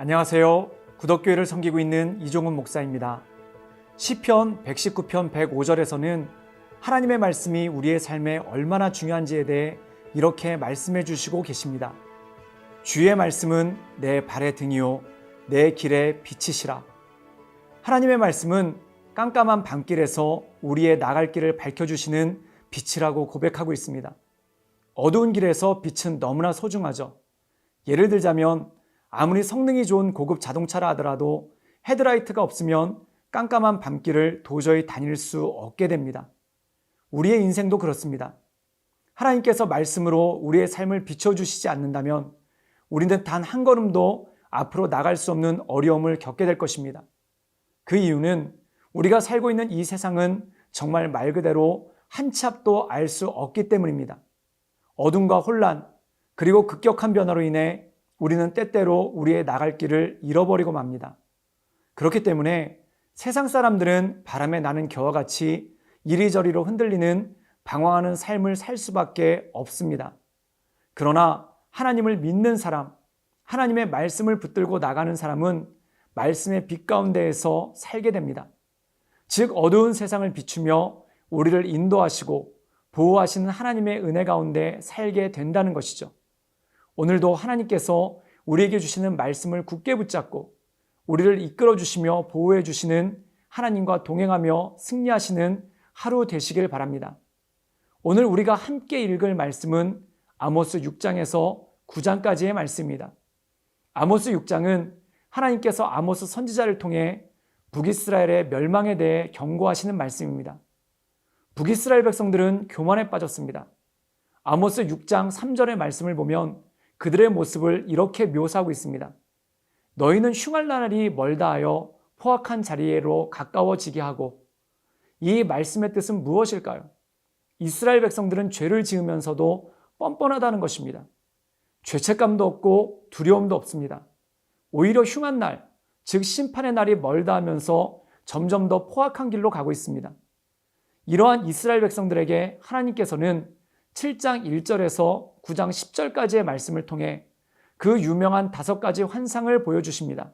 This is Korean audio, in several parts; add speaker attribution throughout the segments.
Speaker 1: 안녕하세요. 구덕교회를 섬기고 있는 이종훈 목사입니다. 시편 119편 105절에서는 하나님의 말씀이 우리의 삶에 얼마나 중요한지에 대해 이렇게 말씀해 주시고 계십니다. 주의 말씀은 내 발의 등이요 내 길의 빛이시라. 하나님의 말씀은 깜깜한 밤길에서 우리의 나갈 길을 밝혀주시는 빛이라고 고백하고 있습니다. 어두운 길에서 빛은 너무나 소중하죠. 예를 들자면 아무리 성능이 좋은 고급 자동차라 하더라도 헤드라이트가 없으면 깜깜한 밤길을 도저히 다닐 수 없게 됩니다. 우리의 인생도 그렇습니다. 하나님께서 말씀으로 우리의 삶을 비춰주시지 않는다면 우리는 단 한 걸음도 앞으로 나갈 수 없는 어려움을 겪게 될 것입니다. 그 이유는 우리가 살고 있는 이 세상은 정말 말 그대로 한 치 앞도 알 수 없기 때문입니다. 어둠과 혼란, 그리고 급격한 변화로 인해 우리는 때때로 우리의 나갈 길을 잃어버리고 맙니다. 그렇기 때문에 세상 사람들은 바람에 나는 겨와 같이 이리저리로 흔들리는 방황하는 삶을 살 수밖에 없습니다. 그러나 하나님을 믿는 사람, 하나님의 말씀을 붙들고 나가는 사람은 말씀의 빛 가운데에서 살게 됩니다. 즉 어두운 세상을 비추며 우리를 인도하시고 보호하시는 하나님의 은혜 가운데 살게 된다는 것이죠. 오늘도 하나님께서 우리에게 주시는 말씀을 굳게 붙잡고 우리를 이끌어 주시며 보호해 주시는 하나님과 동행하며 승리하시는 하루 되시길 바랍니다. 오늘 우리가 함께 읽을 말씀은 아모스 6장에서 9장까지의 말씀입니다. 아모스 6장은 하나님께서 아모스 선지자를 통해 북이스라엘의 멸망에 대해 경고하시는 말씀입니다. 북이스라엘 백성들은 교만에 빠졌습니다. 아모스 6장 3절의 말씀을 보면 그들의 모습을 이렇게 묘사하고 있습니다. 너희는 흉할 날이 멀다 하여 포악한 자리로 가까워지게 하고. 이 말씀의 뜻은 무엇일까요? 이스라엘 백성들은 죄를 지으면서도 뻔뻔하다는 것입니다. 죄책감도 없고 두려움도 없습니다. 오히려 흉한 날, 즉 심판의 날이 멀다 하면서 점점 더 포악한 길로 가고 있습니다. 이러한 이스라엘 백성들에게 하나님께서는 7장 1절에서 9장 10절까지의 말씀을 통해 그 유명한 5가지 환상을 보여주십니다.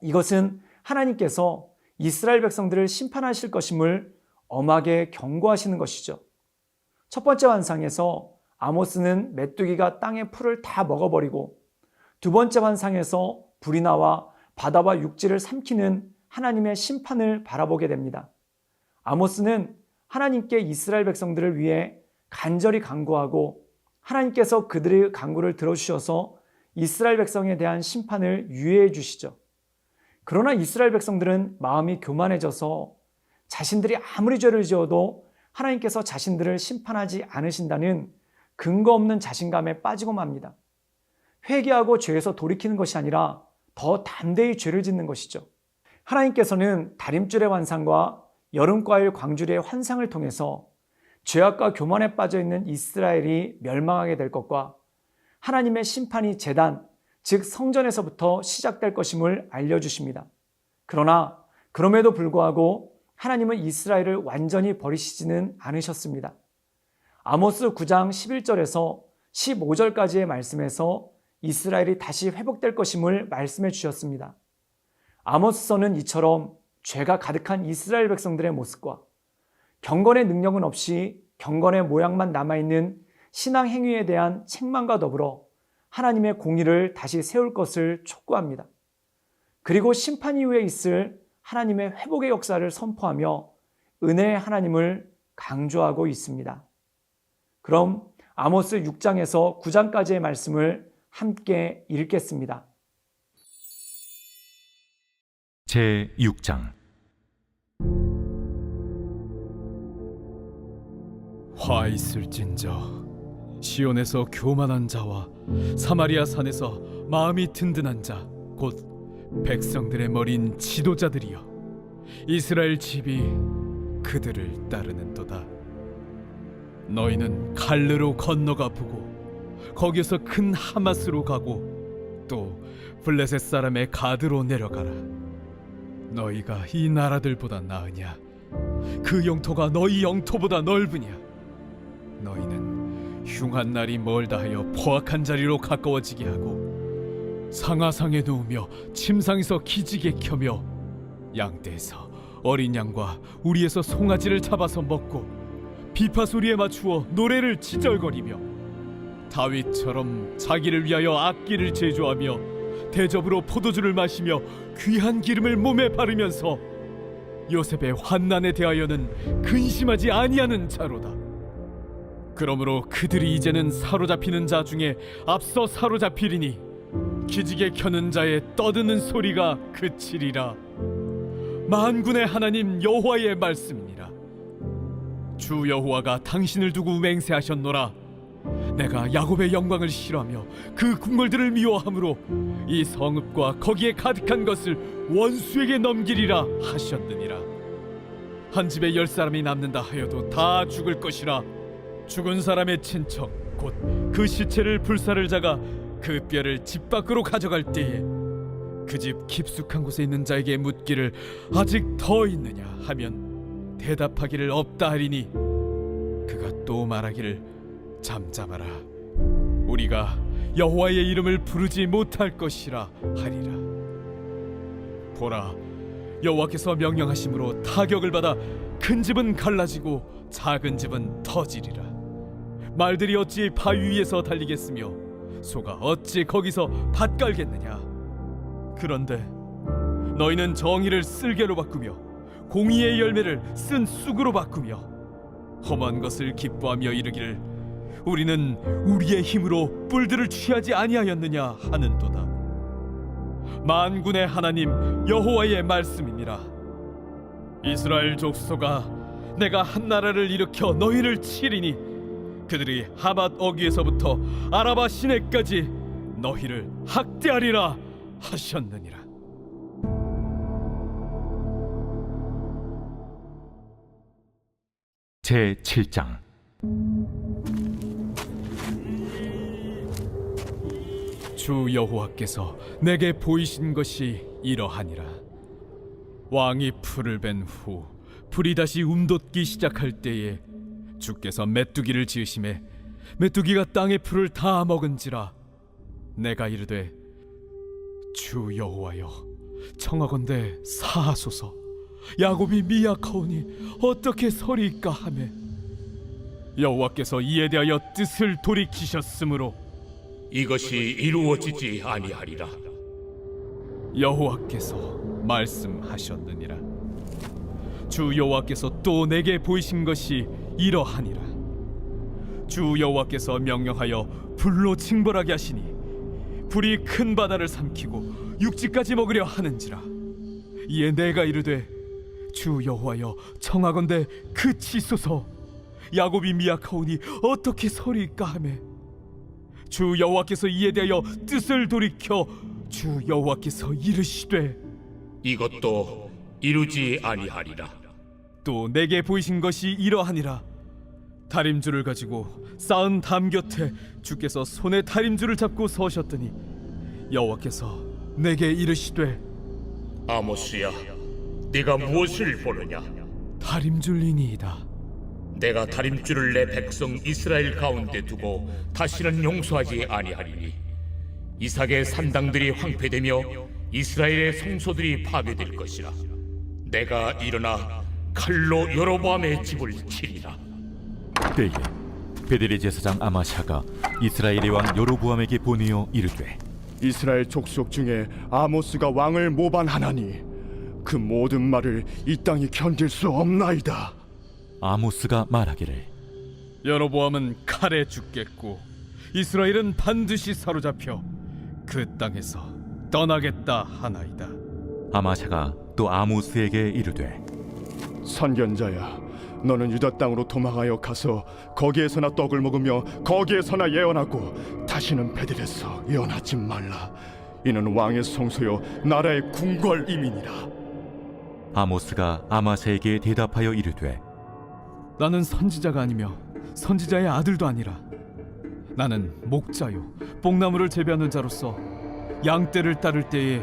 Speaker 1: 이것은 하나님께서 이스라엘 백성들을 심판하실 것임을 엄하게 경고하시는 것이죠. 첫 번째 환상에서 아모스는 메뚜기가 땅의 풀을 다 먹어버리고, 두 번째 환상에서 불이 나와 바다와 육지를 삼키는 하나님의 심판을 바라보게 됩니다. 아모스는 하나님께 이스라엘 백성들을 위해 간절히 간구하고 하나님께서 그들의 간구를 들어주셔서 이스라엘 백성에 대한 심판을 유예해 주시죠. 그러나 이스라엘 백성들은 마음이 교만해져서 자신들이 아무리 죄를 지어도 하나님께서 자신들을 심판하지 않으신다는 근거 없는 자신감에 빠지고 맙니다. 회개하고 죄에서 돌이키는 것이 아니라 더 담대히 죄를 짓는 것이죠. 하나님께서는 다림줄의 환상과 여름과일 광주리의 환상을 통해서 죄악과 교만에 빠져있는 이스라엘이 멸망하게 될 것과 하나님의 심판이 제단, 즉 성전에서부터 시작될 것임을 알려주십니다. 그러나 그럼에도 불구하고 하나님은 이스라엘을 완전히 버리시지는 않으셨습니다. 아모스 9장 11절에서 15절까지의 말씀에서 이스라엘이 다시 회복될 것임을 말씀해 주셨습니다. 아모스서는 이처럼 죄가 가득한 이스라엘 백성들의 모습과 경건의 능력은 없이 경건의 모양만 남아있는 신앙 행위에 대한 책망과 더불어 하나님의 공의를 다시 세울 것을 촉구합니다. 그리고 심판 이후에 있을 하나님의 회복의 역사를 선포하며 은혜의 하나님을 강조하고 있습니다. 그럼 아모스 6장에서 9장까지의 말씀을 함께 읽겠습니다.
Speaker 2: 제6장
Speaker 3: 화 있을진저 시온에서 교만한 자와 사마리아 산에서 마음이 든든한 자 곧 백성들의 머린 지도자들이여 이스라엘 집이 그들을 따르는도다. 너희는 갈르로 건너가 보고 거기에서 큰 하마스로 가고 또 블레셋 사람의 가드로 내려가라. 너희가 이 나라들보다 나으냐? 그 영토가 너희 영토보다 넓으냐? 너희는 흉한 날이 멀다 하여 포악한 자리로 가까워지게 하고 상하상에 누우며 침상에서 기지개 켜며 양떼에서 어린 양과 우리에서 송아지를 잡아서 먹고 비파 소리에 맞추어 노래를 지절거리며 다윗처럼 자기를 위하여 악기를 제조하며 대접으로 포도주를 마시며 귀한 기름을 몸에 바르면서 요셉의 환난에 대하여는 근심하지 아니하는 자로다. 그러므로 그들이 이제는 사로잡히는 자 중에 앞서 사로잡히리니 기지개 켜는 자의 떠드는 소리가 그치리라. 만군의 하나님 여호와의 말씀이니라. 주 여호와가 당신을 두고 맹세하셨노라. 내가 야곱의 영광을 싫어하며 그 궁궐들을 미워하므로 이 성읍과 거기에 가득한 것을 원수에게 넘기리라 하셨느니라. 한 집에 10사람이 남는다 하여도 다 죽을 것이라. 죽은 사람의 친척 곧 그 시체를 불사를 자가 그 뼈를 집 밖으로 가져갈 때에 그 집 깊숙한 곳에 있는 자에게 묻기를 아직 더 있느냐 하면 대답하기를 없다 하리니 그가 또 말하기를 잠잠하라. 우리가 여호와의 이름을 부르지 못할 것이라 하리라. 보라, 여호와께서 명령하심으로 타격을 받아 큰 집은 갈라지고 작은 집은 터지리라. 말들이 어찌 바위 위에서 달리겠으며 소가 어찌 거기서 밭 깔겠느냐. 그런데 너희는 정의를 쓸개로 바꾸며 공의의 열매를 쓴 쑥으로 바꾸며 험한 것을 기뻐하며 이르기를 우리는 우리의 힘으로 뿔들을 취하지 아니하였느냐 하는도다. 만군의 하나님 여호와의 말씀이니라. 이스라엘 족속아, 내가 한 나라를 일으켜 너희를 치리니 그들이 하맛 어귀에서부터 아라바 시내까지 너희를 학대하리라 하셨느니라.
Speaker 2: 제 7장.
Speaker 3: 주 여호와께서 내게 보이신 것이 이러하니라. 왕이 풀을 벤 후 풀이 다시 움돋기 시작할 때에 주께서 메뚜기를 지으심에 메뚜기가 땅의 풀을 다 먹은지라. 내가 이르되 주 여호와여, 청하건대 사하소서. 야곱이 미약하오니 어떻게 서리이까 하매 여호와께서 이에 대하여 뜻을 돌이키셨으므로
Speaker 4: 이것이 이루어지지 아니하리라.
Speaker 3: 여호와께서 말씀하셨느니라. 주 여호와께서 또 내게 보이신 것이 이러하니라. 주 여호와께서 명령하여 불로 징벌하게 하시니 불이 큰 바다를 삼키고 육지까지 먹으려 하는지라. 이에 내가 이르되 주 여호와여, 청하건대 그치소서. 야곱이 미약하오니 어떻게 서리이까 하매 주 여호와께서 이에 대하여 뜻을 돌이켜 주 여호와께서 이르시되
Speaker 4: 이것도 이루지 아니하리라.
Speaker 3: 또 내게 보이신 것이 이러하니라. 다림줄을 가지고 쌓은 담 곁에 주께서 손에 다림줄을 잡고 서셨더니 여호와께서 내게 이르시되
Speaker 4: 아모스야, 네가 무엇을 보느냐?
Speaker 3: 다림줄이니이다.
Speaker 4: 내가 다림줄을 내 백성 이스라엘 가운데 두고 다시는 용서하지 아니하리니 이삭의 산당들이 황폐되며 이스라엘의 성소들이 파괴될 것이라. 내가 일어나 칼로 여로보암의 집을 치리라.
Speaker 2: 때에 베델의 제사장 아마샤가 이스라엘의 왕 여로보암에게 보내어 이르되
Speaker 5: 이스라엘 족속 중에 아모스가 왕을 모반하나니 그 모든 말을 이 땅이 견딜 수 없나이다.
Speaker 2: 아모스가 말하기를
Speaker 3: 여로보암은 칼에 죽겠고 이스라엘은 반드시 사로잡혀 그 땅에서 떠나겠다 하나이다.
Speaker 2: 아마샤가 또 아모스에게 이르되
Speaker 5: 선견자야, 너는 유다 땅으로 도망하여 가서 거기에서나 떡을 먹으며 거기에서나 예언하고 다시는 베델에서 예언하지 말라. 이는 왕의 성소요 나라의 궁궐임이니라.
Speaker 2: 아모스가 아마샤에게 대답하여 이르되
Speaker 3: 나는 선지자가 아니며 선지자의 아들도 아니라 나는 목자요 뽕나무를 재배하는 자로서 양떼를 따를 때에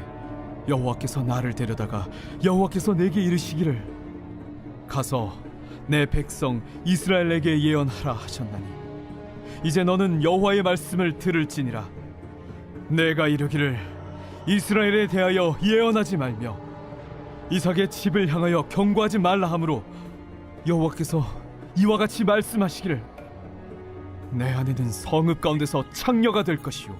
Speaker 3: 여호와께서 나를 데려다가 여호와께서 내게 이르시기를 가서 내 백성 이스라엘에게 예언하라 하셨나니 이제 너는 여호와의 말씀을 들을지니라. 내가 이르기를 이스라엘에 대하여 예언하지 말며 이삭의 집을 향하여 경고하지 말라 하므로 여호와께서 이와 같이 말씀하시기를 내 아내는 성읍 가운데서 창녀가 될 것이요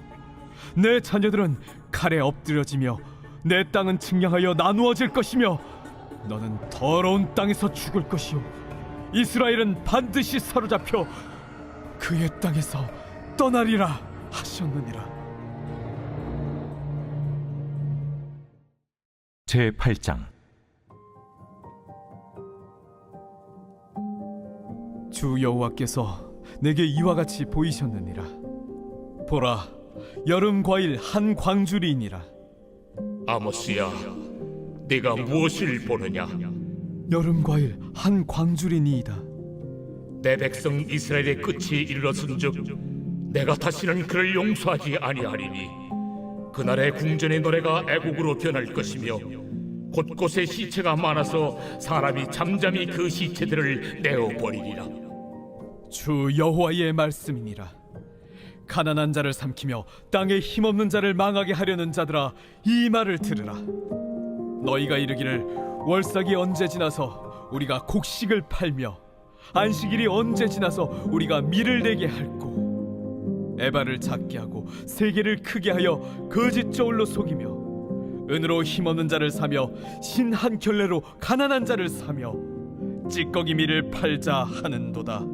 Speaker 3: 내 자녀들은 칼에 엎드려지며 내 땅은 측량하여 나누어질 것이며 너는 더러운 땅에서 죽을 것이요 이스라엘은 반드시 사로잡혀 그의 땅에서 떠나리라 하셨느니라.
Speaker 2: 제8장.
Speaker 3: 주 여호와께서 내게 이와 같이 보이셨느니라. 보라, 여름 과일 한 광주리이니라.
Speaker 4: 아모스야, 네가 무엇을 보느냐?
Speaker 3: 여름 과일 한 광주리니이다.
Speaker 4: 내 백성 이스라엘의 끝이 이르렀은즉 내가 다시는 그를 용서하지 아니하리니 그날의 궁전의 노래가 애곡으로 변할 것이며 곳곳에 시체가 많아서 사람이 잠잠히 그 시체들을 내어버리리라.
Speaker 3: 주 여호와의 말씀이니라. 가난한 자를 삼키며 땅에 힘없는 자를 망하게 하려는 자들아, 이 말을 들으라. 너희가 이르기를 월삭이 언제 지나서 우리가 곡식을 팔며 안식일이 언제 지나서 우리가 밀을 내게 할꼬. 에바를 작게 하고 세계를 크게 하여 거짓 저울로 속이며 은으로 힘없는 자를 사며 신 한 켤레로 가난한 자를 사며 찌꺼기 밀을 팔자 하는도다.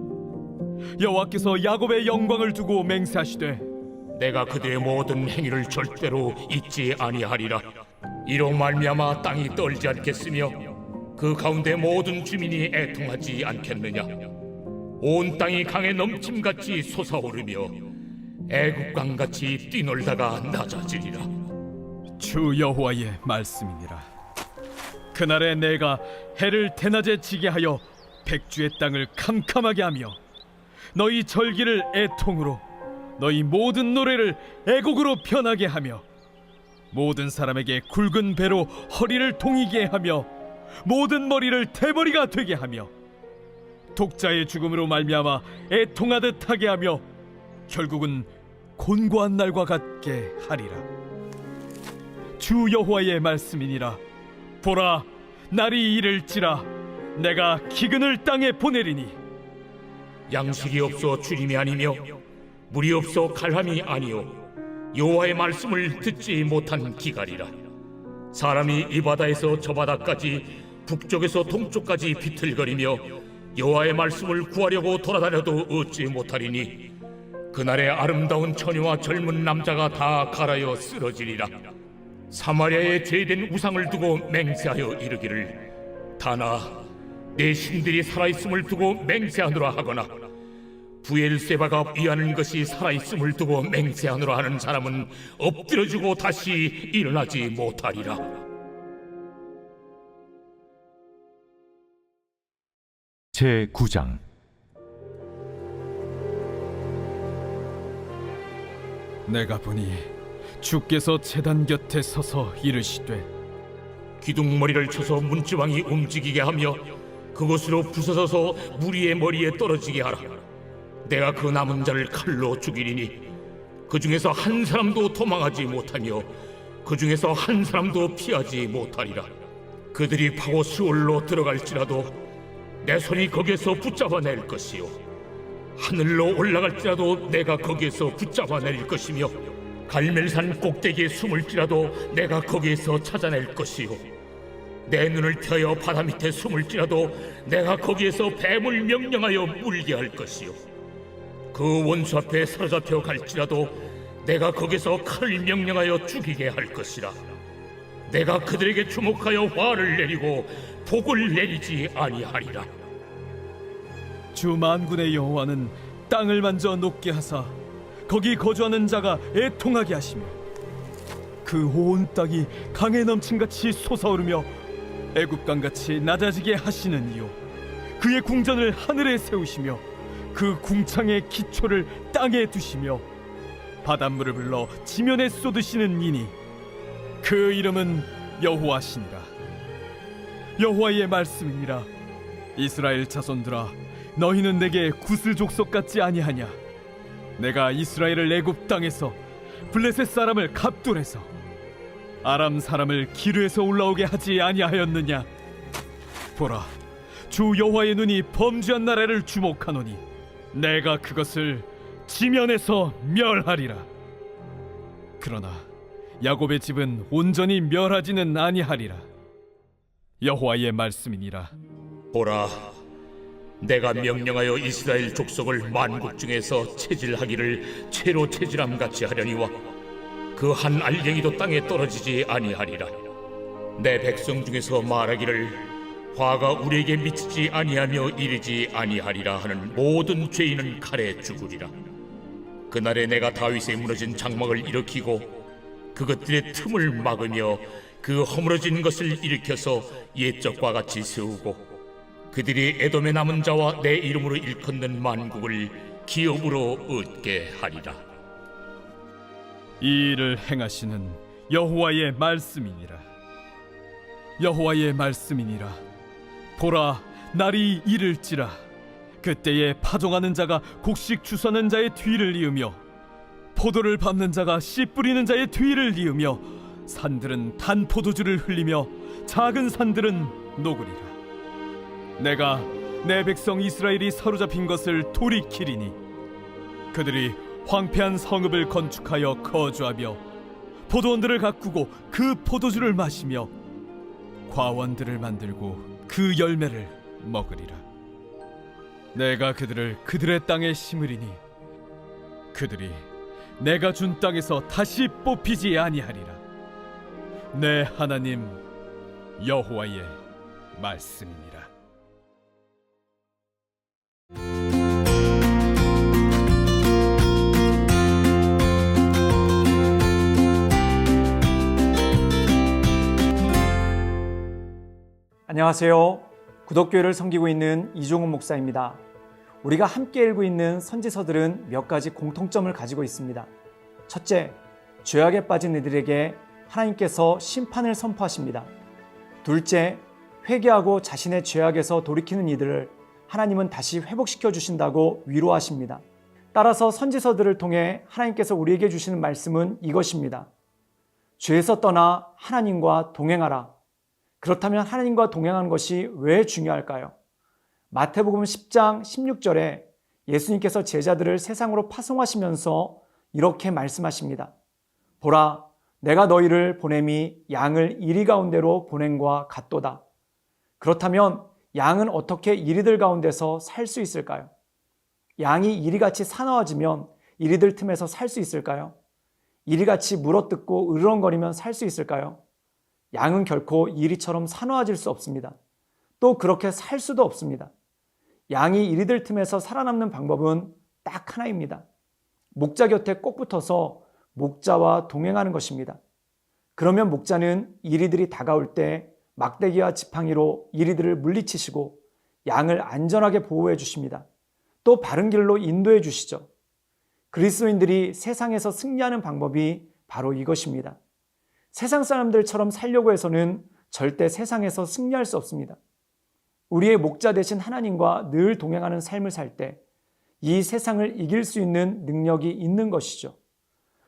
Speaker 3: 여호와께서 야곱의 영광을 두고 맹세하시되
Speaker 4: 내가 그들의 모든 행위를 절대로 잊지 아니하리라. 이로 말미암아 땅이 떨지 않겠으며 그 가운데 모든 주민이 애통하지 않겠느냐. 온 땅이 강에 넘침같이 솟아오르며 애국강같이 뛰놀다가 낮아지리라.
Speaker 3: 주 여호와의 말씀이니라. 그날에 내가 해를 대낮에 지게 하여 백주의 땅을 캄캄하게 하며 너희 절기를 애통으로 너희 모든 노래를 애곡으로 변하게 하며 모든 사람에게 굵은 배로 허리를 동이게 하며 모든 머리를 대머리가 되게 하며 독자의 죽음으로 말미암아 애통하듯 하게 하며 결국은 곤고한 날과 같게 하리라. 주 여호와의 말씀이니라. 보라, 날이 이를지라 내가 기근을 땅에 보내리니
Speaker 4: 양식이 없어 주림이 아니며 물이 없어 갈함이 아니요 여호와의 말씀을 듣지 못한 기갈이라. 사람이 이 바다에서 저 바다까지 북쪽에서 동쪽까지 비틀거리며 여호와의 말씀을 구하려고 돌아다녀도 얻지 못하리니 그날에 아름다운 처녀와 젊은 남자가 다 갈아여 쓰러지리라. 사마리아에 제된 우상을 두고 맹세하여 이르기를 다나 내 신들이 살아있음을 두고 맹세하노라 하거나 부엘세바가 위하는 것이 살아있음을 두고 맹세하노라 하는 사람은 엎드려지고 다시 일어나지 못하리라.
Speaker 2: 제9장.
Speaker 3: 내가 보니 주께서 제단 곁에 서서 이르시되
Speaker 4: 기둥머리를 쳐서 문지방이 움직이게 하며 그것으로 부서져서 무리의 머리에 떨어지게 하라. 내가 그 남은 자를 칼로 죽이리니 그 중에서 한 사람도 도망하지 못하며 그 중에서 한 사람도 피하지 못하리라. 그들이 파고 수월로 들어갈지라도 내 손이 거기에서 붙잡아낼 것이요 하늘로 올라갈지라도 내가 거기에서 붙잡아낼 것이며 갈멜산 꼭대기에 숨을지라도 내가 거기에서 찾아낼 것이요 내 눈을 펴여 바다 밑에 숨을지라도 내가 거기에서 뱀을 명령하여 물게 할 것이요 그 원수 앞에 사로잡혀 갈지라도 내가 거기서 칼을 명령하여 죽이게 할 것이라. 내가 그들에게 주목하여 화를 내리고 복을 내리지 아니하리라.
Speaker 3: 주 만군의 여호와는 땅을 만져 녹게 하사 거기 거주하는 자가 애통하게 하시며 그 온 땅이 강에 넘침같이 솟아오르며 애굽강같이 낮아지게 하시는 이요 그의 궁전을 하늘에 세우시며 그 궁창의 기초를 땅에 두시며 바닷물을 불러 지면에 쏟으시는 이니 그 이름은 여호와시니라. 여호와의 말씀이니라. 이스라엘 자손들아, 너희는 내게 구스 족속 같지 아니하냐? 내가 이스라엘을 애굽 땅에서 블레셋 사람을 갑돌에서 아람 사람을 기르에서 올라오게 하지 아니하였느냐? 보라, 주 여호와의 눈이 범죄한 나라를 주목하노니 내가 그것을 지면에서 멸하리라. 그러나 야곱의 집은 온전히 멸하지는 아니하리라. 여호와의 말씀이니라.
Speaker 4: 보라, 내가 명령하여 이스라엘 족속을 만국 중에서 체질하기를 채로 체질함 같이 하려니와 그 한 알갱이도 땅에 떨어지지 아니하리라. 내 백성 중에서 말하기를 화가 우리에게 미치지 아니하며 이르지 아니하리라 하는 모든 죄인은 칼에 죽으리라. 그날에 내가 다윗의 무너진 장막을 일으키고 그것들의 틈을 막으며 그 허물어진 것을 일으켜서 옛적과 같이 세우고 그들이 에돔의 남은 자와 내 이름으로 일컫는 만국을 기업으로 얻게 하리라.
Speaker 3: 이 일을 행하시는 여호와의 말씀이니라. 여호와의 말씀이니라. 보라, 날이 이를지라. 그때에 파종하는 자가 곡식 주서는 자의 뒤를 이으며 포도를 밟는 자가 씨 뿌리는 자의 뒤를 이으며 산들은 단 포도주를 흘리며 작은 산들은 녹으리라. 내가 내 백성 이스라엘이 사로잡힌 것을 돌이키리니 그들이 황폐한 성읍을 건축하여 거주하며 포도원들을 가꾸고 그 포도주를 마시며 과원들을 만들고 그 열매를 먹으리라. 내가 그들을 그들의 땅에 심으리니 그들이 내가 준 땅에서 다시 뽑히지 아니하리라. 내 하나님 여호와의 말씀이니라.
Speaker 1: 안녕하세요. 구독교회를 섬기고 있는 이종훈 목사입니다. 우리가 함께 읽고 있는 선지서들은 몇 가지 공통점을 가지고 있습니다. 첫째, 죄악에 빠진 이들에게 하나님께서 심판을 선포하십니다. 둘째, 회개하고 자신의 죄악에서 돌이키는 이들을 하나님은 다시 회복시켜 주신다고 위로하십니다. 따라서 선지서들을 통해 하나님께서 우리에게 주시는 말씀은 이것입니다. 죄에서 떠나 하나님과 동행하라. 그렇다면 하나님과 동행하는 것이 왜 중요할까요? 마태복음 10장 16절에 예수님께서 제자들을 세상으로 파송하시면서 이렇게 말씀하십니다. 보라, 내가 너희를 보냄이 양을 이리 가운데로 보냄과 같도다. 그렇다면 양은 어떻게 이리들 가운데서 살 수 있을까요? 양이 이리같이 사나워지면 이리들 틈에서 살 수 있을까요? 이리같이 물어뜯고 으르렁거리면 살 수 있을까요? 양은 결코 이리처럼 사나워질 수 없습니다. 또 그렇게 살 수도 없습니다. 양이 이리들 틈에서 살아남는 방법은 딱 하나입니다. 목자 곁에 꼭 붙어서 목자와 동행하는 것입니다. 그러면 목자는 이리들이 다가올 때 막대기와 지팡이로 이리들을 물리치시고 양을 안전하게 보호해 주십니다. 또 바른 길로 인도해 주시죠. 그리스도인들이 세상에서 승리하는 방법이 바로 이것입니다. 세상 사람들처럼 살려고 해서는 절대 세상에서 승리할 수 없습니다. 우리의 목자 되신 하나님과 늘 동행하는 삶을 살 때 이 세상을 이길 수 있는 능력이 있는 것이죠.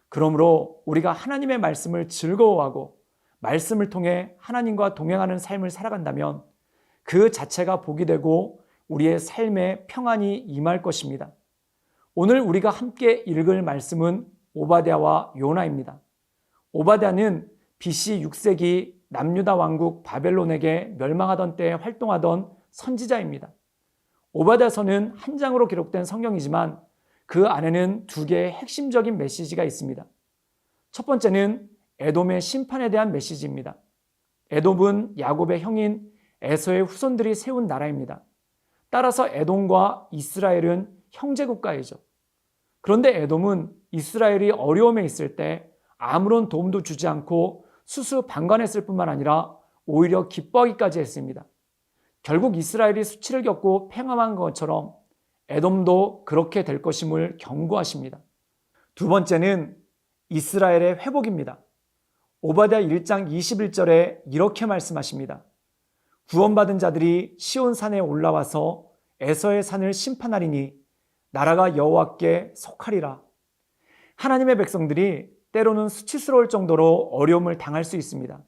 Speaker 1: 그러므로 우리가 하나님의 말씀을 즐거워하고 말씀을 통해 하나님과 동행하는 삶을 살아간다면 그 자체가 복이 되고 우리의 삶에 평안이 임할 것입니다. 오늘 우리가 함께 읽을 말씀은 오바댜와 요나입니다. 오바댜는 BC 6세기 남유다 왕국 바벨론에게 멸망하던 때에 활동하던 선지자입니다. 오바댜서는 한 장으로 기록된 성경이지만 그 안에는 두 개의 핵심적인 메시지가 있습니다. 첫 번째는 에돔의 심판에 대한 메시지입니다. 에돔은 야곱의 형인 에서의 후손들이 세운 나라입니다. 따라서 에돔과 이스라엘은 형제 국가이죠. 그런데 에돔은 이스라엘이 어려움에 있을 때 아무런 도움도 주지 않고 수수방관했을 뿐만 아니라 오히려 기뻐하기까지 했습니다. 결국 이스라엘이 수치를 겪고 팽함한 것처럼 에돔도 그렇게 될 것임을 경고하십니다. 두 번째는 이스라엘의 회복입니다. 오바댜 1장 21절에 이렇게 말씀하십니다. 구원받은 자들이 시온산에 올라와서 에서의 산을 심판하리니 나라가 여호와께 속하리라. 하나님의 백성들이 때로는 수치스러울 정도로 어려움을 당할 수 있습니다.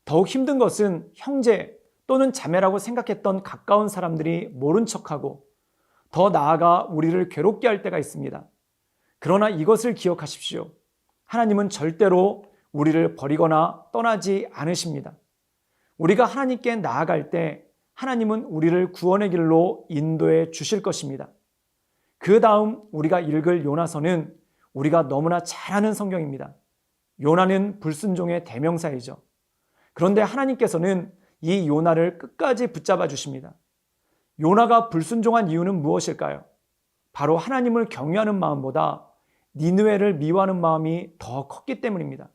Speaker 1: 더욱 힘든 것은 형제 또는 자매라고 생각했던 가까운 사람들이 모른 척하고 더 나아가 우리를 괴롭게 할 때가 있습니다. 그러나 이것을 기억하십시오. 하나님은 절대로 우리를 버리거나 떠나지 않으십니다. 우리가 하나님께 나아갈 때 하나님은 우리를 구원의 길로 인도해 주실 것입니다. 그 다음 우리가 읽을 요나서는 우리가 너무나 잘 아는 성경입니다. 요나는 불순종의 대명사이죠. 그런데 하나님께서는 이 요나를 끝까지 붙잡아 주십니다. 요나가 불순종한 이유는 무엇일까요? 바로 하나님을 경외하는 마음보다 니느웨를 미워하는 마음이 더 컸기 때문입니다.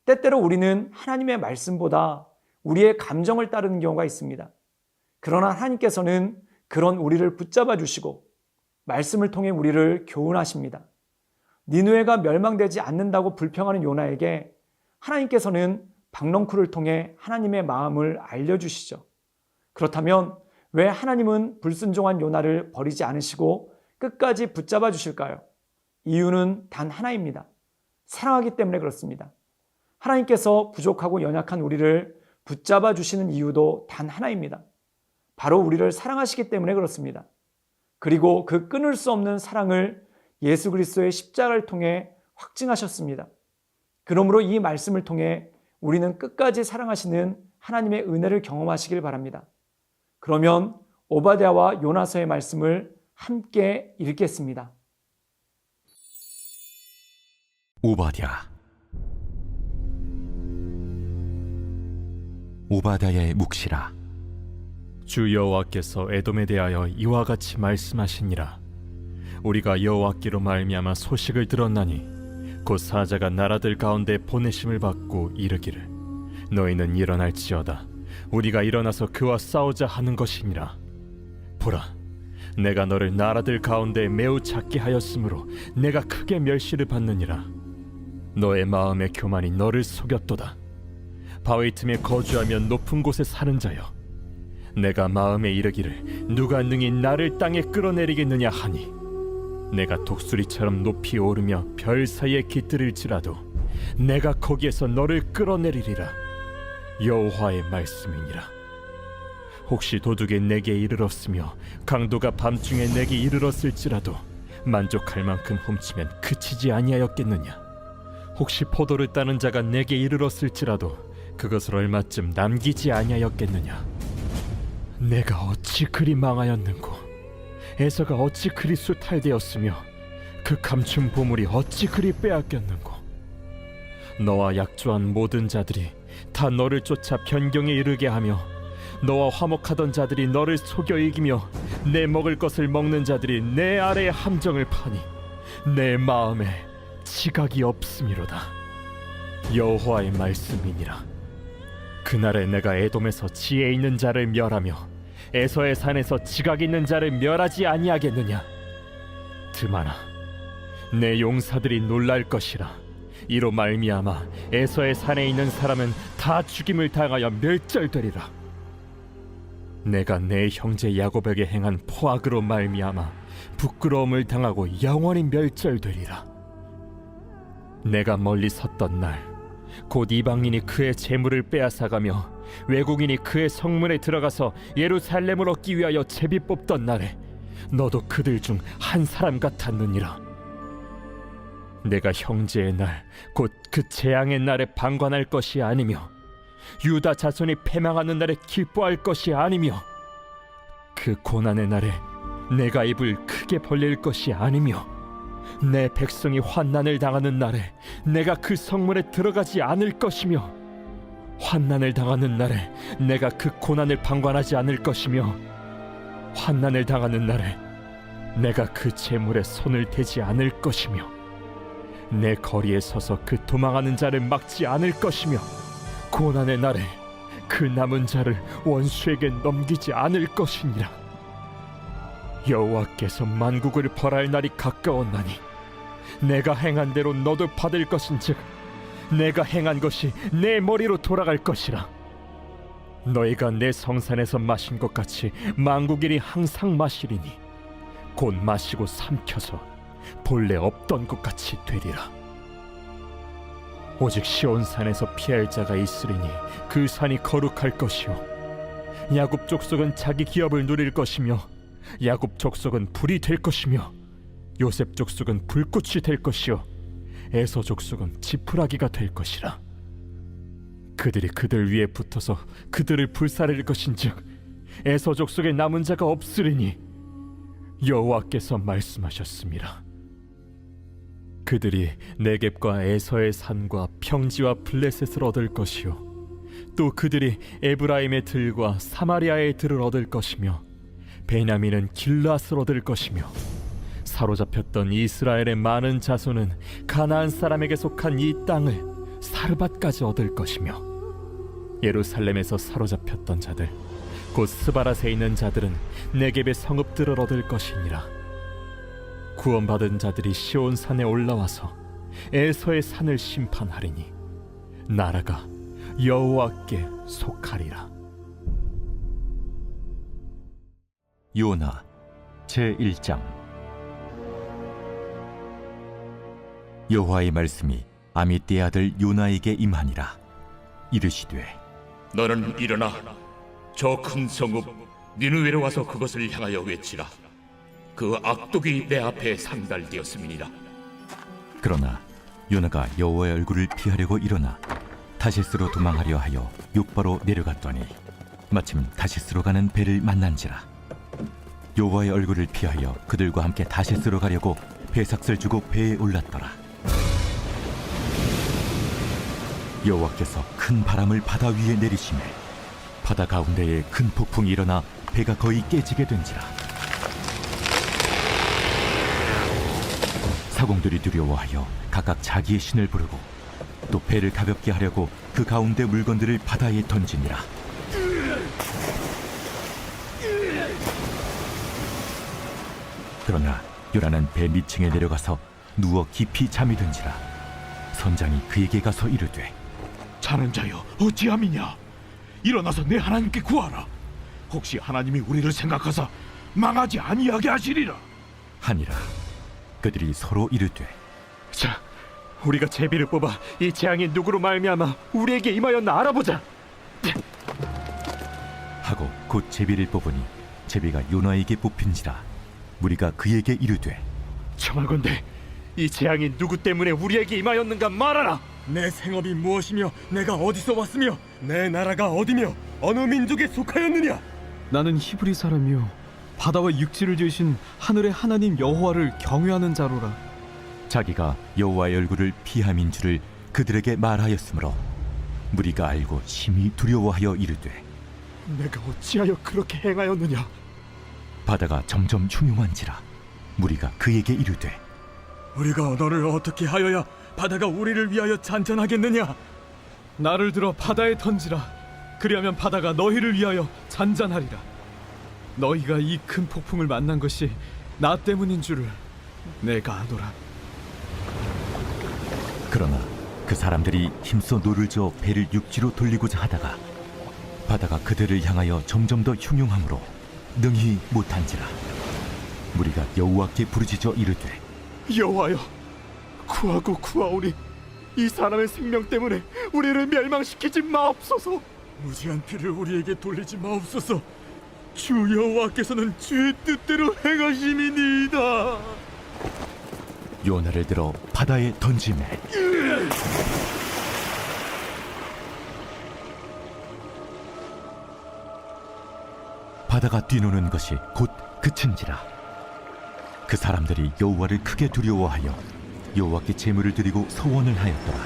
Speaker 1: 때때로 우리는 하나님의 말씀보다 우리의 감정을 따르는 경우가 있습니다. 그러나 하나님께서는 그런 우리를 붙잡아 주시고 말씀을 통해 우리를 교훈하십니다. 니느웨가 멸망되지 않는다고 불평하는 요나에게 하나님께서는 박넝쿨을 통해 하나님의 마음을 알려주시죠. 그렇다면 왜 하나님은 불순종한 요나를 버리지 않으시고 끝까지 붙잡아 주실까요? 이유는 단 하나입니다. 사랑하기 때문에 그렇습니다. 하나님께서 부족하고 연약한 우리를 붙잡아 주시는 이유도 단 하나입니다. 바로 우리를 사랑하시기 때문에 그렇습니다. 그리고 그 끊을 수 없는 사랑을 예수 그리스도의 십자가를 통해 확증하셨습니다. 그러므로 이 말씀을 통해 우리는 끝까지 사랑하시는 하나님의 은혜를 경험하시길 바랍니다. 그러면 오바댜와 요나서의 말씀을 함께 읽겠습니다.
Speaker 2: 오바댜의 묵시라.
Speaker 3: 주 여호와께서 에돔에 대하여 이와 같이 말씀하시니라. 우리가 여호와께로 말미암아 소식을 들었나니 곧 사자가 나라들 가운데 보내심을 받고 이르기를 너희는 일어날지어다 우리가 일어나서 그와 싸우자 하는 것이니라. 보라, 내가 너를 나라들 가운데 매우 작게 하였으므로 내가 크게 멸시를 받느니라. 너의 마음의 교만이 너를 속였도다. 바위 틈에 거주하며 높은 곳에 사는 자여, 내가 마음에 이르기를 누가 능히 나를 땅에 끌어내리겠느냐 하니 내가 독수리처럼 높이 오르며 별 사이에 깃들일지라도 내가 거기에서 너를 끌어내리리라. 여호와의 말씀이니라. 혹시 도둑이 내게 이르렀으며 강도가 밤중에 내게 이르렀을지라도 만족할 만큼 훔치면 그치지 아니하였겠느냐. 혹시 포도를 따는 자가 내게 이르렀을지라도 그것을 얼마쯤 남기지 아니하였겠느냐. 내가 어찌 그리 망하였는고, 에서가 어찌 그리 수탈되었으며 그 감춘 보물이 어찌 그리 빼앗겼는고. 너와 약조한 모든 자들이 다 너를 쫓아 변경에 이르게 하며 너와 화목하던 자들이 너를 속여 이기며 내 먹을 것을 먹는 자들이 내 아래에 함정을 파니 내 마음에 지각이 없음이로다. 여호와의 말씀이니라. 그날에 내가 에돔에서 지혜 있는 자를 멸하며 에서의 산에서 지각 있는 자를 멸하지 아니하겠느냐. 드마나 내 용사들이 놀랄 것이라. 이로 말미암아 에서의 산에 있는 사람은 다 죽임을 당하여 멸절되리라. 내가 내 형제 야곱에게 행한 포악으로 말미암아 부끄러움을 당하고 영원히 멸절되리라. 내가 멀리 섰던 날 곧 이방인이 그의 재물을 빼앗아가며 외국인이 그의 성문에 들어가서 예루살렘을 얻기 위하여 제비 뽑던 날에 너도 그들 중 한 사람 같았느니라. 내가 형제의 날 곧 그 재앙의 날에 방관할 것이 아니며 유다 자손이 패망하는 날에 기뻐할 것이 아니며 그 고난의 날에 내가 입을 크게 벌릴 것이 아니며 내 백성이 환난을 당하는 날에 내가 그 성문에 들어가지 않을 것이며 환난을 당하는 날에 내가 그 고난을 방관하지 않을 것이며 환난을 당하는 날에 내가 그 재물에 손을 대지 않을 것이며 내 거리에 서서 그 도망하는 자를 막지 않을 것이며 고난의 날에 그 남은 자를 원수에게 넘기지 않을 것이니라. 여호와께서 만국을 벌할 날이 가까웠나니 내가 행한 대로 너도 받을 것인즉 내가 행한 것이 내 머리로 돌아갈 것이라. 너희가 내 성산에서 마신 것 같이 만국인이 항상 마시리니 곧 마시고 삼켜서 본래 없던 것 같이 되리라.
Speaker 6: 오직 시온산에서 피할 자가 있으리니 그 산이 거룩할 것이요 야곱 족속은 자기 기업을 누릴 것이며 야곱 족속은 불이 될 것이며 요셉 족속은 불꽃이 될 것이요 에서 족속은 지푸라기가 될 것이라. 그들이 그들 위에 붙어서 그들을 불사를 것인즉 에서 족속에 남은 자가 없으리니 여호와께서 말씀하셨습니다. 그들이 네겝과 에서의 산과 평지와 블레셋을 얻을 것이요 또 그들이 에브라임의 들과 사마리아의 들을 얻을 것이며 베냐민은 길앗을 얻을 것이며 사로잡혔던 이스라엘의 많은 자손은 가나안 사람에게 속한 이 땅을 사르밧까지 얻을 것이며 예루살렘에서 사로잡혔던 자들 곧 스바랏에 있는 자들은 네겝의 성읍들을 얻을 것이니라. 구원받은 자들이 시온산에 올라와서 에서의 산을 심판하리니 나라가 여호와께 속하리라.
Speaker 2: 요나 제1장. 여호와의 말씀이 아미떼의 아들 요나에게 임하니라. 이르시되
Speaker 4: 너는 일어나 저 큰 성읍 니느웨로 와서 그것을 향하여 외치라. 그 악독이 내 앞에 상달되었음이니라.
Speaker 2: 그러나 요나가 여호와의 얼굴을 피하려고 일어나 다시스로 도망하려 하여 욥바로 내려갔더니 마침 다시스로 가는 배를 만난지라. 여호와의 얼굴을 피하여 그들과 함께 다시스로 가려고 배삭을 주고 배에 올랐더라. 여호와께서 큰 바람을 바다 위에 내리시매 바다 가운데에 큰 폭풍이 일어나 배가 거의 깨지게 된지라. 사공들이 두려워하여 각각 자기의 신을 부르고 또 배를 가볍게 하려고 그 가운데 물건들을 바다에 던지니라. 그러나 요나는 배 밑층에 내려가서 누워 깊이 잠이 든지라. 선장이 그에게 가서 이르되
Speaker 5: 자는 자여 어찌함이냐? 일어나서 내 하나님께 구하라. 혹시 하나님이 우리를 생각하사 망하지 아니하게 하시리라.
Speaker 2: 하니라. 그들이 서로 이르되
Speaker 6: 자, 우리가 제비를 뽑아 이 재앙이 누구로 말미암아 우리에게 임하였나 알아보자.
Speaker 2: 하고 곧 제비를 뽑으니 제비가 요나에게 뽑힌지라. 무리가 그에게 이르되
Speaker 6: 청하건대 이 재앙이 누구 때문에 우리에게 임하였는가 말하라.
Speaker 5: 내 생업이 무엇이며 내가 어디서 왔으며 내 나라가 어디며 어느 민족에 속하였느냐?
Speaker 3: 나는 히브리 사람이요 바다와 육지를 지으신 하늘의 하나님 여호와를 경외하는 자로라.
Speaker 2: 자기가 여호와의 얼굴을 피함인 줄을 그들에게 말하였으므로 무리가 알고 심히 두려워하여 이르되
Speaker 6: 내가 어찌하여 그렇게 행하였느냐?
Speaker 2: 바다가 점점 흉흉한지라. 무리가 그에게 이르되
Speaker 5: 우리가 너를 어떻게 하여야 바다가 우리를 위하여 잔잔하겠느냐?
Speaker 3: 나를 들어 바다에 던지라. 그리하면 바다가 너희를 위하여 잔잔하리라. 너희가 이 큰 폭풍을 만난 것이 나 때문인 줄을 내가 아노라.
Speaker 2: 그러나 그 사람들이 힘써 노를 저어 배를 육지로 돌리고자 하다가 바다가 그들을 향하여 점점 더 흉흉함으로 능히 못한지라. 무리가 여호와께 부르짖어 이르되
Speaker 6: 여호와여, 구하고 구하오니 이 사람의 생명 때문에 우리를 멸망시키지 마옵소서.
Speaker 5: 무지한 피를 우리에게 돌리지 마옵소서. 주 여호와께서는 주의 뜻대로 행하심이니이다.
Speaker 2: 요나를 들어 바다에 던지매 바다가 뛰노는 것이 곧 그친지라. 그 사람들이 여호와를 크게 두려워하여 여호와께 제물을 드리고 서원을 하였더라.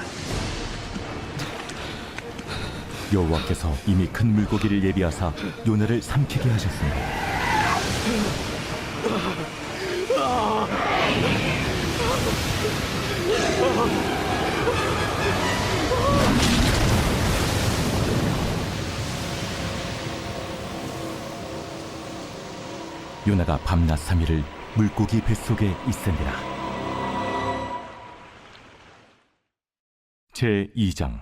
Speaker 2: 여호와께서 이미 큰 물고기를 예비하사 요나를 삼키게 하셨습니다. 요나가 밤낮 3일을 물고기 뱃속에 있으니라. 제2장.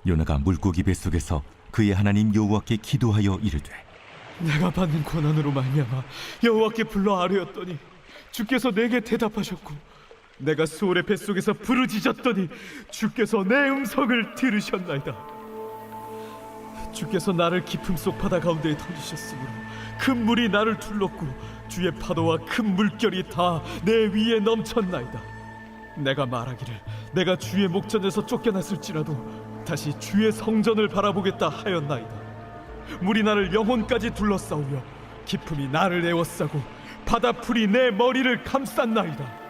Speaker 2: 요나가 물고기 뱃속에서 그의 하나님 여호와께 기도하여 이르되
Speaker 3: 내가 받는 고난으로 말미암아 여호와께 불러 아뢰었더니 주께서 내게 대답하셨고, 내가 수월의 뱃속에서 부르짖었더니 주께서 내 음성을 들으셨나이다. 주께서 나를 깊음 속 바다 가운데에 던지셨으므로 큰 물이 나를 둘렀고 주의 파도와 큰 물결이 다 내 위에 넘쳤나이다. 내가 말하기를 내가 주의 목전에서 쫓겨났을지라도 다시 주의 성전을 바라보겠다 하였나이다. 물이 나를 영혼까지 둘러싸우며 깊음이 나를 에워싸고 바다풀이 내 머리를 감쌌나이다.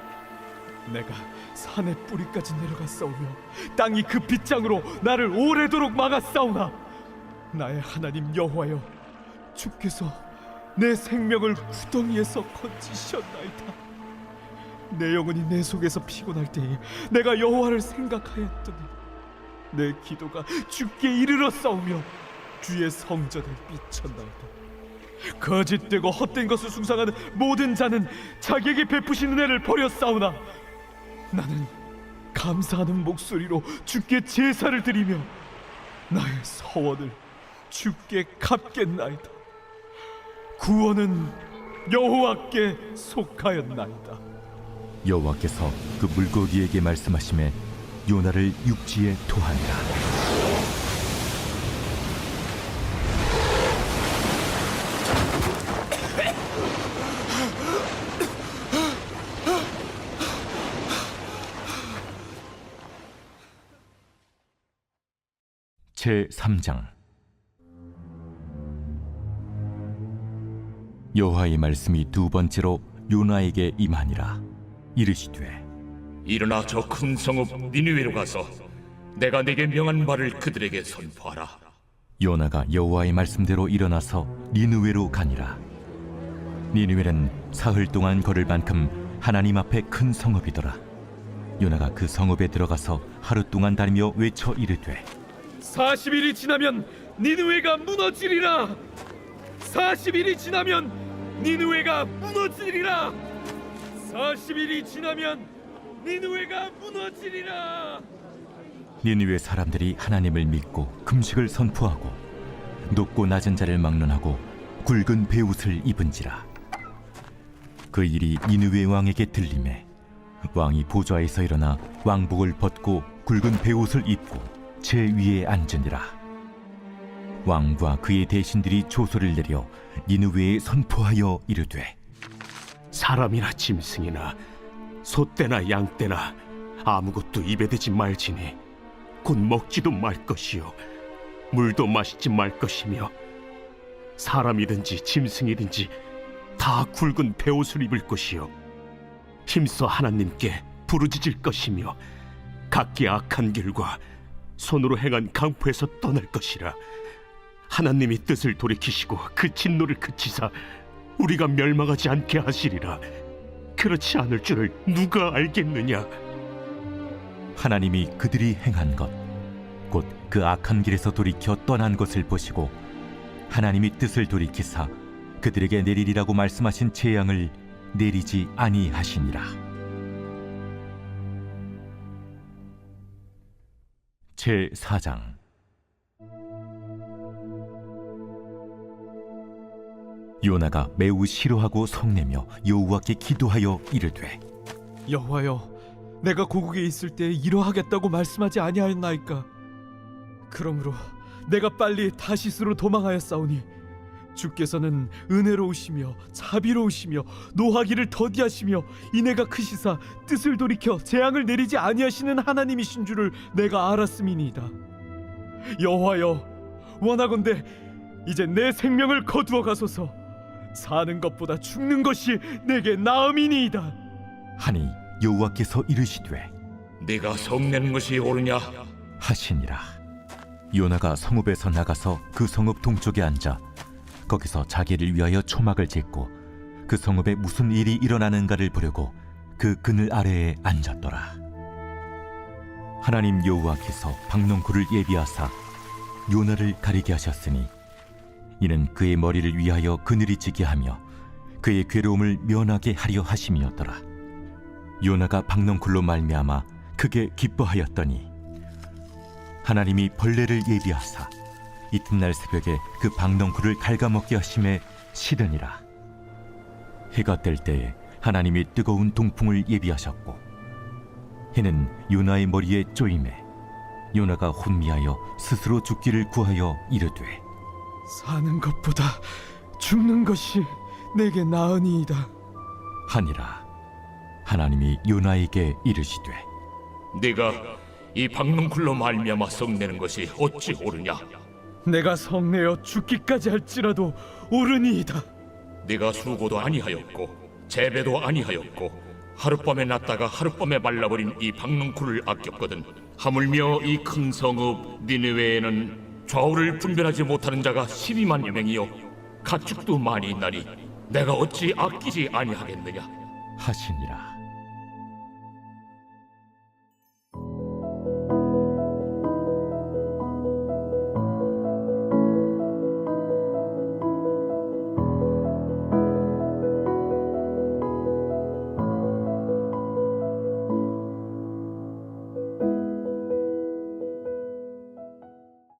Speaker 3: 내가 산의 뿌리까지 내려갔사오며 땅이 그 빗장으로 나를 오래도록 막았사오나 나의 하나님 여호와여, 주께서 내 생명을 구덩이에서 건지셨나이다. 내 영혼이 내 속에서 피곤할 때에 내가 여호와를 생각하였더니 내 기도가 주께 이르렀사오며 주의 성전에 미쳤나이다. 거짓되고 헛된 것을 숭상하는 모든 자는 자기에게 베푸신 은혜를 버렸사오나 나는 감사하는 목소리로 주께 제사를 드리며 나의 서원을 주께 갚겠나이다. 구원은 여호와께 속하였나이다.
Speaker 2: 여호와께서 그 물고기에게 말씀하시매 요나를 육지에 토하니라. 제3장. 여호와의 말씀이 두 번째로 요나에게 임하니라. 이르시되,
Speaker 4: 일어나 저 큰 성읍 니느웨로 가서 내가 내게 명한 말을 그들에게 선포하라.
Speaker 2: 요나가 여호와의 말씀대로 일어나서 니느웨로 가니라. 니느웨는 사흘 동안 걸을 만큼 하나님 앞에 큰 성읍이더라. 요나가 그 성읍에 들어가서 하루 동안 다니며 외쳐 이르되,
Speaker 3: 40일이 지나면 니느웨가 무너지리라. 40일이 지나면 니느웨가 무너지리라. 40일이 지나면 니느웨가 무너지리라.
Speaker 2: 니느웨 사람들이 하나님을 믿고 금식을 선포하고 높고 낮은 자를 막론하고 굵은 베옷을 입은지라. 그 일이 니느웨 왕에게 들리매 왕이 보좌에서 일어나 왕복을 벗고 굵은 베옷을 입고 제 위에 앉으니라. 왕과 그의 대신들이 조소를 내려 니느웨에 선포하여 이르되,
Speaker 7: 사람이나 짐승이나 소떼나 양떼나 아무것도 입에 대지 말지니 곧 먹지도 말 것이요 물도 마시지 말 것이며 사람이든지 짐승이든지 다 굵은 베옷을 입을 것이요 힘써 하나님께 부르짖을 것이며 각기 악한 길과 손으로 행한 강포에서 떠날 것이라. 하나님이 뜻을 돌이키시고 그 진노를 그치사 우리가 멸망하지 않게 하시리라. 그렇지 않을 줄을 누가 알겠느냐.
Speaker 2: 하나님이 그들이 행한 것 곧 그 악한 길에서 돌이켜 떠난 것을 보시고 하나님이 뜻을 돌이키사 그들에게 내리리라고 말씀하신 재앙을 내리지 아니하시니라. 제4장. 요나가 매우 싫어하고 성내며 여호와께 기도하여 이르되,
Speaker 3: 여호와여, 내가 고국에 있을 때 이러하겠다고 말씀하지 아니하였나이까? 그러므로 내가 빨리 다시스로 도망하였사오니 주께서는 은혜로우시며 자비로우시며 노하기를 더디하시며 인애가 크시사 뜻을 돌이켜 재앙을 내리지 아니하시는 하나님이신 줄을 내가 알았음이니이다. 여호와여, 원하건대 이제 내 생명을 거두어 가소서. 사는 것보다 죽는 것이 내게 나음이니이다.
Speaker 2: 하니 여호와께서 이르시되,
Speaker 4: 네가 성내는 것이 옳으냐?
Speaker 2: 하시니라. 요나가 성읍에서 나가서 그 성읍 동쪽에 앉아 거기서 자기를 위하여 초막을 짓고 그 성읍에 무슨 일이 일어나는가를 보려고 그 그늘 아래에 앉았더라. 하나님 여호와께서 박농쿨을 예비하사 요나를 가리게 하셨으니 이는 그의 머리를 위하여 그늘이 지게 하며 그의 괴로움을 면하게 하려 하심이었더라. 요나가 박농쿨로 말미암아 크게 기뻐하였더니 하나님이 벌레를 예비하사 이튿날 새벽에 그 박넝쿨을 갉아먹게 하심에 시드니라. 해가 뜰 때에 하나님이 뜨거운 동풍을 예비하셨고 해는 요나의 머리에 쪼임에 요나가 혼미하여 스스로 죽기를 구하여 이르되
Speaker 3: 사는 것보다 죽는 것이 내게 나으니이다.
Speaker 2: 하니라. 하나님이 요나에게 이르시되
Speaker 4: 네가 이 박넝쿨로 말미암아 성내는 것이 어찌 옳으냐?
Speaker 3: 내가 성내어 죽기까지 할지라도 옳으니이다.
Speaker 4: 네가 수고도 아니하였고 재배도 아니하였고 하룻밤에 났다가 하룻밤에 말라버린 이 박넝쿨을 아꼈거든. 하물며 이 큰 성읍 니느웨에는 좌우를 분별하지 못하는 자가 12만여 명이요 가축도 많이 있나니 내가 어찌 아끼지 아니하겠느냐?
Speaker 2: 하시니라.